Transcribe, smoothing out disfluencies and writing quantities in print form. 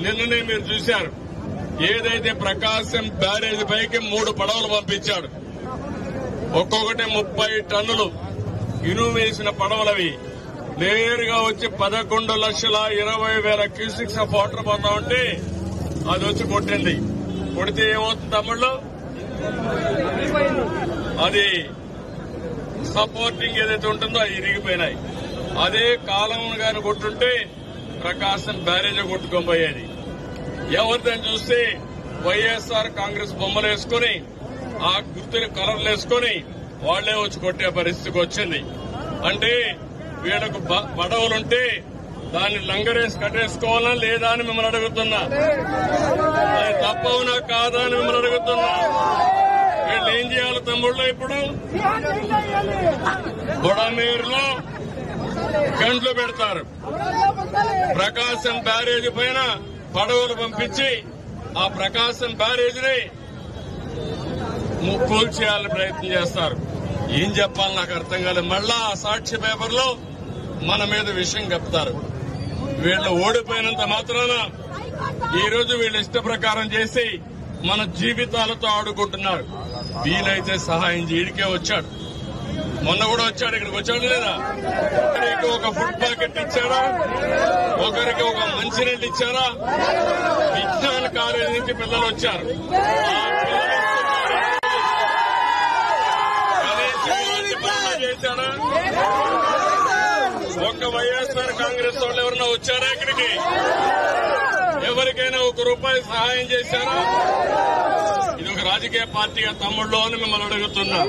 నిన్ననే మీరు చూశారు. ఏదైతే ప్రకాశం బ్యారేజ్ పైకి 3 పడవలు పంపించాడు. ఒక్కొక్కటి 30 టన్నులు ఇనుము వేసిన పడవలవి నేరుగా వచ్చి 11,20,000 క్యూసిక్స్ ఆఫ్ వాటర్ పోతా ఉంటే అది వచ్చి కొట్టింది. కొడితే ఏమవుతుంది తమ్ముళ్ళు? అది సపోర్టింగ్ ఏదైతే ఉంటుందో అది ఇరిగిపోయినాయి. అదే కాలం గాని కొట్టుంటే ప్రకాశం బ్యారేజ్ కొట్టుకొని పోయేది. ఎవరిదని చూస్తే వైఎస్ఆర్ కాంగ్రెస్ బొమ్మలు వేసుకుని ఆ గుర్తుని కలర్లు వేసుకుని వాళ్లే వచ్చి కొట్టే పరిస్థితికి వచ్చింది. అంటే వీళ్ళకు పడవలుంటే దాన్ని లంగరేసి కట్టేసుకోవాలా లేదా అని మిమ్మల్ని అడుగుతున్నా. అది తప్పవునా కాదా అని మిమ్మల్ని అడుగుతున్నా. వీళ్ళు ఏం చేయాలి తమ్ముళ్ళు? ఇప్పుడు బుడమేరులో గంటలు పెడతారు. ప్రకాశం బ్యారేజ్ పైన పడవలు పంపించి ఆ ప్రకాశం బ్యారేజ్ని కూల్చేయాలని ప్రయత్నం చేస్తారు. ఏం చెప్పాలి నాకు అర్థం కాలేదు. మళ్ళా ఆ సాక్షి పేపర్లో మన మీద విషయం చెప్తారు. వీళ్ళు ఓడిపోయినంత మాత్రాన ఈ రోజు వీళ్ళు ఇష్ట ప్రకారం చేసి మన జీవితాలతో ఆడుకుంటున్నారు. వీలైతే సహాయం చేయడికే వచ్చాడు. మొన్న కూడా వచ్చాడు. ఇక్కడికి వచ్చాడు లేదా? ఒకరికి ఒక ఫుడ్ ప్యాకెట్ ఇచ్చారా? ఒకరికి ఒక మంచినీళ్ళు ఇచ్చారా? విజ్ఞాన కాలేజీ నుంచి పిల్లలు వచ్చారు. చేశాడా? ఒక్క వైఎస్ఆర్ కాంగ్రెస్ వాళ్ళు ఎవరన్నా వచ్చారా ఇక్కడికి? ఎవరికైనా ₹1 సహాయం చేశారా? ఇది ఒక రాజకీయ పార్టీగా తమ్ముళ్ళు అని మిమ్మల్ని అడుగుతున్నా.